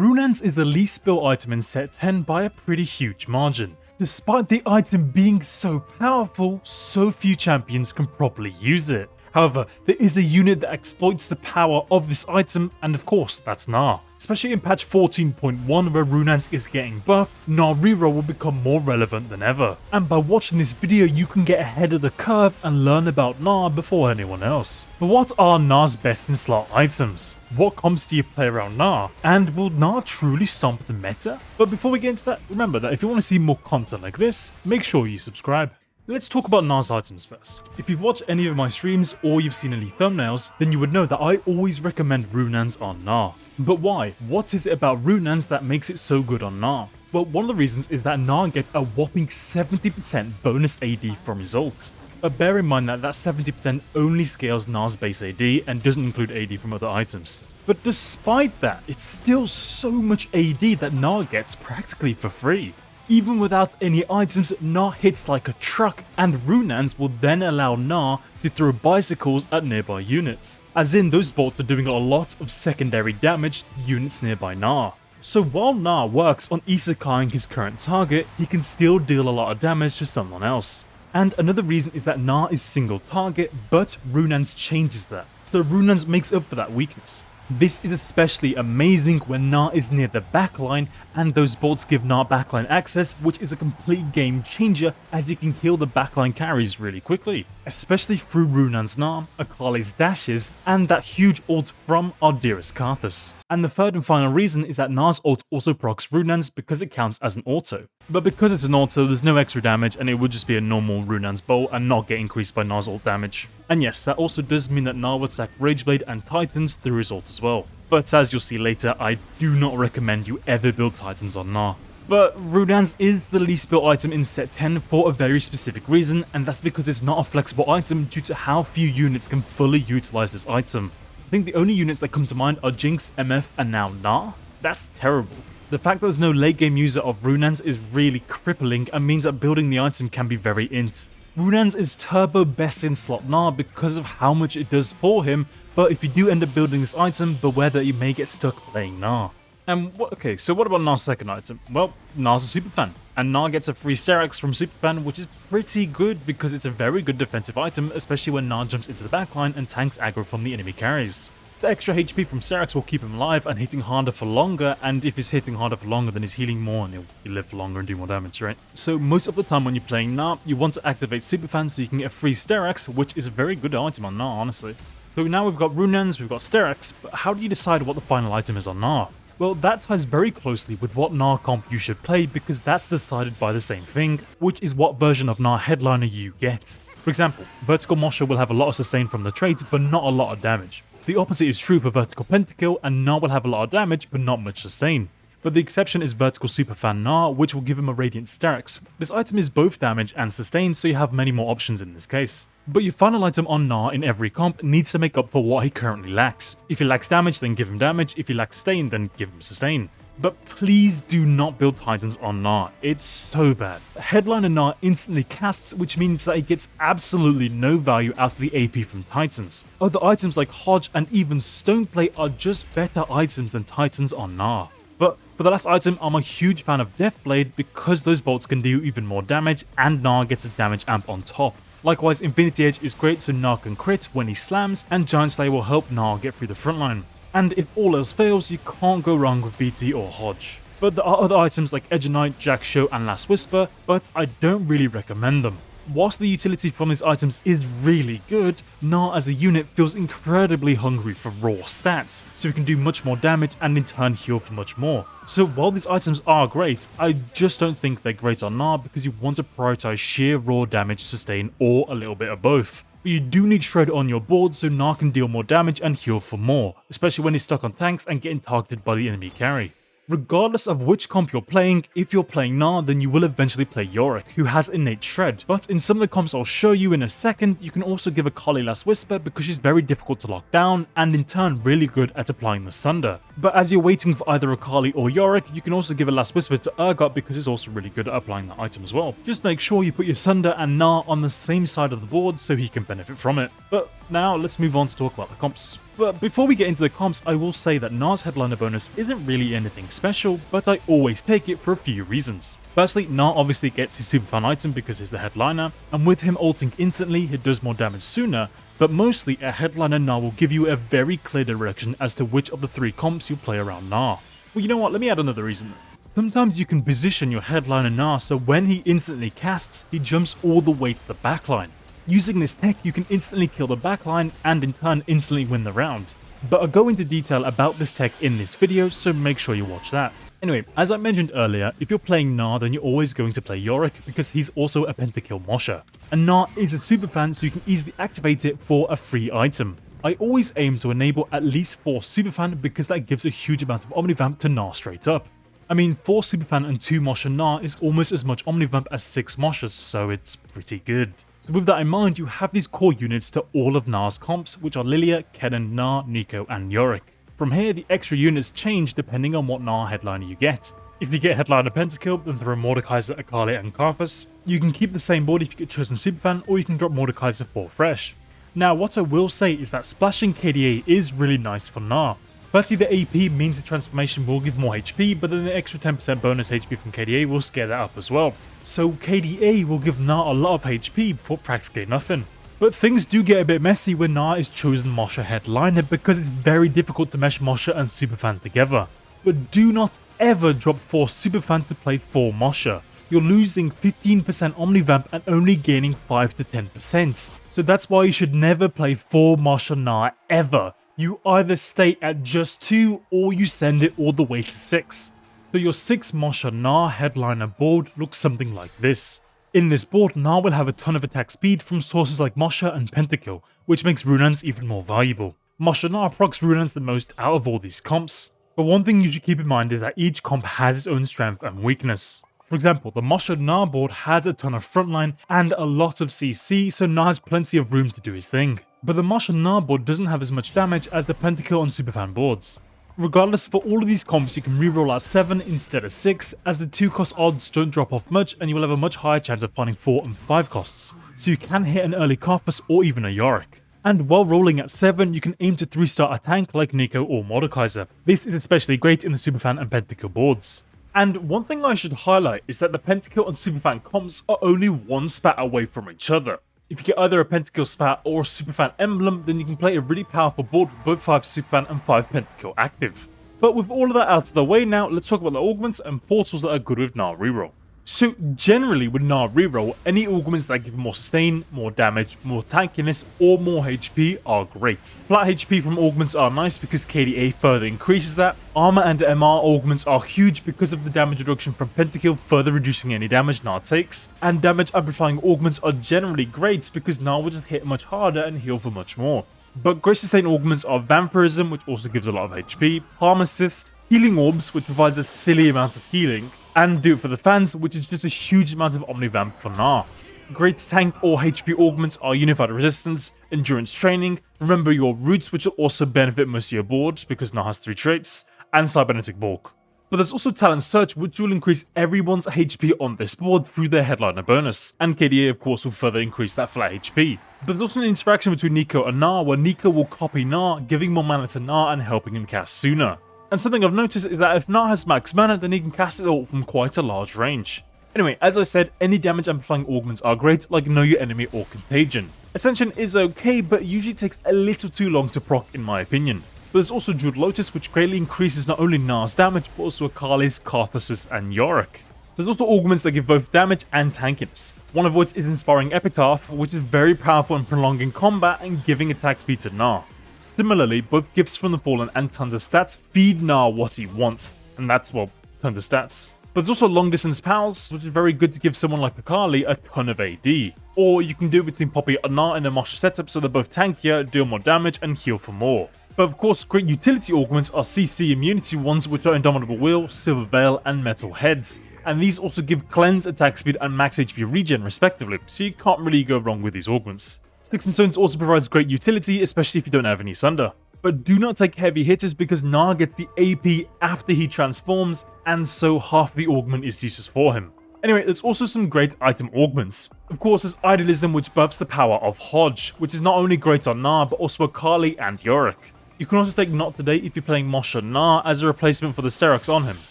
Runaan's is the least built item in set 10 by a pretty huge margin. Despite the item being so powerful, so few champions can properly use it. However, there is a unit that exploits the power of this item, and of course that's Gnar. Especially in patch 14.1 where Runaan's is getting buffed, Gnar Reroll will become more relevant than ever. And by watching this video you can get ahead of the curve and learn about Gnar before anyone else. But what are Gnar's best in slot items? What comps do you play around Gnar? And will Gnar truly stomp the meta? But before we get into that, remember that if you want to see more content like this, make sure you subscribe. Let's talk about Gnar's items first. If you've watched any of my streams or you've seen any thumbnails, then you would know that I always recommend Runaan's on Gnar. But why? What is it about Runaan's that makes it so good on Gnar? Well, one of the reasons is that Gnar gets a whopping 70% bonus AD from his ult. But bear in mind that 70% only scales Gnar's base AD and doesn't include AD from other items. But despite that, it's still so much AD that Gnar gets practically for free. Even without any items, Gnar hits like a truck, and Runaan's will then allow Gnar to throw bicycles at nearby units. As in, those bolts are doing a lot of secondary damage to units nearby Gnar. So while Gnar works on isekaiing his current target, he can still deal a lot of damage to someone else. And another reason is that Gnar is single target, but Runaan's changes that. So Runaan's makes up for that weakness. This is especially amazing when Gnar is near the backline, and those bolts give Gnar backline access, which is a complete game changer as you can kill the backline carries really quickly. Especially through Runaan's Gnar, Akali's dashes, and that huge ult from our dearest Karthus. And the third and final reason is that Gnar's ult also procs Runaan's because it counts as an auto. But because it's an auto, there's no extra damage and it would just be a normal Runaan's bolt and not get increased by Gnar's ult damage. And yes, that also does mean that Gnar would sack Rageblade and Titans through his ult as well. But as you'll see later, I do not recommend you ever build Titans on Gnar. But Runaan's is the least built item in set 10 for a very specific reason, and that's because it's not a flexible item due to how few units can fully utilize this item. I think the only units that come to mind are Jinx, MF, and now Gnar. That's terrible. The fact that there's no late game user of Runaan's is really crippling and means that building the item can be very int. Runaan's is turbo best in slot Gnar because of how much it does for him, but if you do end up building this item, beware that you may get stuck playing Gnar. And okay, so what about Gnar's second item? Well, Gnar's a superfan, and Gnar gets a free Sterak's from superfan, which is pretty good because it's a very good defensive item, especially when Gnar jumps into the backline and tanks aggro from the enemy carries. The extra HP from Sterak's will keep him alive and hitting harder for longer, and if he's hitting harder for longer then he's healing more and he'll live for longer and do more damage, right? So most of the time when you're playing Gnar, you want to activate superfan so you can get a free Sterak's, which is a very good item on Gnar, honestly. So now we've got Runaan's, we've got Sterak's, but how do you decide what the final item is on Gnar? Well, that ties very closely with what Gnar comp you should play because that's decided by the same thing, which is what version of Gnar headliner you get. For example, Vertical Mosher will have a lot of sustain from the traits, but not a lot of damage. The opposite is true for Vertical Pentakill, and Gnar will have a lot of damage, but not much sustain. But the exception is Vertical Superfan Gnar, which will give him a Radiant Sterak's. This item is both damage and sustain, so you have many more options in this case. But your final item on Gnar in every comp needs to make up for what he currently lacks. If he lacks damage, then give him damage. If he lacks sustain, then give him sustain. But please do not build Titans on Gnar, it's so bad. Headliner Gnar instantly casts, which means that it gets absolutely no value out of the AP from Titans. Other items like Hodge and even Stoneplate are just better items than Titans on Gnar. But for the last item, I'm a huge fan of Deathblade because those bolts can do even more damage and Gnar gets a damage amp on top. Likewise, Infinity Edge is great so Gnar can crit when he slams, and Giant Slayer will help Gnar get through the front line. And if all else fails, you can't go wrong with BT or Hodge. But there are other items like Edge Knight, Jack Show and Last Whisper, but I don't really recommend them. Whilst the utility from these items is really good, Gnar as a unit feels incredibly hungry for raw stats, so he can do much more damage and in turn heal for much more. So while these items are great, I just don't think they're great on Gnar because you want to prioritize sheer raw damage, sustain, or a little bit of both. But you do need Shred on your board so Gnar can deal more damage and heal for more, especially when he's stuck on tanks and getting targeted by the enemy carry. Regardless of which comp you're playing, if you're playing Gnar, then you will eventually play Yorick, who has innate Shred. But in some of the comps I'll show you in a second, you can also give Akali Last Whisper because she's very difficult to lock down, and in turn really good at applying the Sunder. But as you're waiting for either Akali or Yorick, you can also give a Last Whisper to Urgot because it's also really good at applying that item as well. Just make sure you put your Sunder and Gnar on the same side of the board so he can benefit from it. But now let's move on to talk about the comps. But before we get into the comps, I will say that Gnar's headliner bonus isn't really anything special, but I always take it for a few reasons. Firstly, Gnar obviously gets his superfan item because he's the headliner, and with him ulting instantly, it does more damage sooner, but mostly a headliner Gnar will give you a very clear direction as to which of the 3 comps you'll play around Gnar. Well, you know what, let me add another reason. Sometimes you can position your headliner Gnar so when he instantly casts, he jumps all the way to the backline. Using this tech, you can instantly kill the backline and in turn instantly win the round. But I'll go into detail about this tech in this video, so make sure you watch that. Anyway, as I mentioned earlier, if you're playing Gnar, then you're always going to play Yorick because he's also a pentakill mosher. And Gnar is a superfan, so you can easily activate it for a free item. I always aim to enable at least 4 superfan because that gives a huge amount of omnivamp to Gnar straight up. I mean, 4 superfan and 2 mosher Gnar is almost as much omnivamp as 6 moshers, so it's pretty good. So with that in mind, you have these core units to all of Gnar's comps, which are Lilia, Kennen, Gnar, Neeko and Yorick. From here, the extra units change depending on what Gnar headliner you get. If you get headliner pentakill, then throw Mordekaiser, Akali and Karthus. You can keep the same board if you get chosen superfan, or you can drop Mordekaiser for fresh. Now, what I will say is that splashing KDA is really nice for Gnar. Firstly, the AP means the transformation will give more HP, but then the extra 10% bonus HP from KDA will scale that up as well. So KDA will give Gnar a lot of HP for practically nothing. But things do get a bit messy when Gnar is chosen Mosher headliner because it's very difficult to mesh Mosher and Superfan together. But do not ever drop 4 Superfan to play 4 Mosher. You're losing 15% Omnivamp and only gaining 5 to 10%. So that's why you should never play 4 Mosher Gnar ever. You either stay at just 2 or you send it all the way to 6. So your 6 Mosher Gnar headliner board looks something like this. In this board, Gnar will have a ton of attack speed from sources like Mosher and Pentakill, which makes Runaans even more valuable. Mosher Gnar procs Runaans the most out of all these comps. But one thing you should keep in mind is that each comp has its own strength and weakness. For example, the Mosher Gnar board has a ton of frontline and a lot of CC, so Gnar has plenty of room to do his thing. But the Mosher Gnar board doesn't have as much damage as the Pentakill and Superfan boards. Regardless, for all of these comps you can reroll at 7 instead of 6, as the 2 cost odds don't drop off much and you will have a much higher chance of finding 4 and 5 costs, so you can hit an early Karthus or even a Yorick. And while rolling at 7, you can aim to 3-star a tank like Neeko or Mordekaiser. This is especially great in the Superfan and Pentakill boards. And one thing I should highlight is that the Pentakill and Superfan comps are only 1 spat away from each other. If you get either a Pentakill spat or a Superfan emblem, then you can play a really powerful board with both 5 Superfan and 5 Pentakill active. But with all of that out of the way now, let's talk about the augments and portals that are good with Gnar Reroll. So generally with Gnar Reroll, any augments that give more sustain, more damage, more tankiness or more HP are great. Flat HP from augments are nice because KDA further increases that. Armor and MR augments are huge because of the damage reduction from Pentakill further reducing any damage Gnar takes. And damage amplifying augments are generally great because Gnar will just hit much harder and heal for much more. But great sustain augments are Vampirism, which also gives a lot of HP, Palm Assist, Healing Orbs, which provides a silly amount of healing, and Do It For The Fans, which is just a huge amount of Omnivamp for Gnar. Great tank or HP augments are Unified Resistance, Endurance Training, Remember Your Roots, which will also benefit most of your boards because Gnar has 3 traits, and Cybernetic Bulk. But there's also Talent Search, which will increase everyone's HP on this board through their headliner bonus, and KDA of course will further increase that flat HP. But there's also an interaction between Neeko and Gnar, where Neeko will copy Gnar, giving more mana to Gnar and helping him cast sooner. And something I've noticed is that if Gnar has max mana, then he can cast it all from quite a large range. Anyway, as I said, any damage amplifying augments are great, like Know Your Enemy or Contagion. Ascension is okay, but usually takes a little too long to proc in my opinion. But there's also Jeweled Lotus, which greatly increases not only Gnar's damage, but also Akali's, Karthus' and Yorick. There's also augments that give both damage and tankiness, one of which is Inspiring Epitaph, which is very powerful in prolonging combat and giving attack speed to Gnar. Similarly, both Gifts from the Fallen and tons of stats feed Gnar what he wants, and that's, well, tons of stats. But there's also Long Distance Pals, which is very good to give someone like Akali a ton of AD. Or you can do it between Poppy and Gnar in a Mosher setup so they're both tankier, deal more damage and heal for more. But of course, great utility augments are CC immunity ones, which are Indomitable Will, Silver Veil and Metal Heads. And these also give cleanse, attack speed and max HP regen respectively, so you can't really go wrong with these augments. Sticks and Stones also provides great utility, especially if you don't have any Sunder. But do not take heavy hitters because Gnar gets the AP after he transforms, and so half the augment is useless for him. Anyway, there's also some great item augments. Of course, there's Idealism, which buffs the power of Hodge, which is not only great on Gnar, but also Akali and Yorick. You can also take Not Today if you're playing Mosha Gnar as a replacement for the Sterox on him.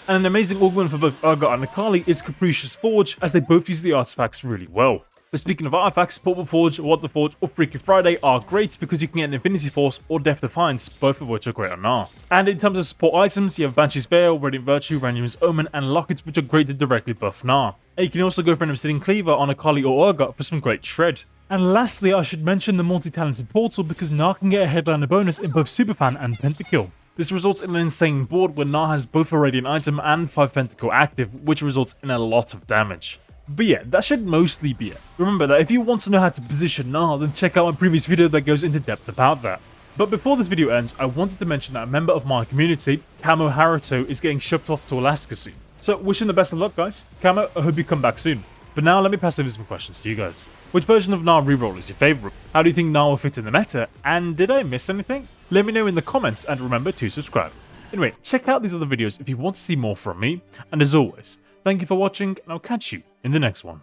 And an amazing augment for both Urgot and Akali is Capricious Forge, as they both use the artifacts really well. But speaking of artifacts, Portable Forge, What the Forge, or Freaky Friday are great because you can get an Infinity Force or Death Defiance, both of which are great on Gnar. And in terms of support items, you have Banshee's Veil, Radiant Virtue, Random's Omen, and Lockets, which are great to directly buff Gnar. And you can also go for an Obsidian Cleaver on Akali or Urgot for some great shred. And lastly, I should mention the multi-talented portal because Gnar can get a headliner bonus in both Superfan and Pentakill. This results in an insane board where Gnar has both a Radiant item and 5 Pentakill active, which results in a lot of damage. But yeah, that should mostly be it. Remember that if you want to know how to position Gnar, then check out my previous video that goes into depth about that. But before this video ends, I wanted to mention that a member of my community, Camo Haruto, is getting shipped off to Alaska soon. So wish him the best of luck, guys. Camo, I hope you come back soon. But now let me pass over some questions to you guys. Which version of Gnar Reroll is your favourite? How do you think Gnar will fit in the meta? And did I miss anything? Let me know in the comments and remember to subscribe. Anyway, check out these other videos if you want to see more from me. And as always, thank you for watching and I'll catch you in the next one.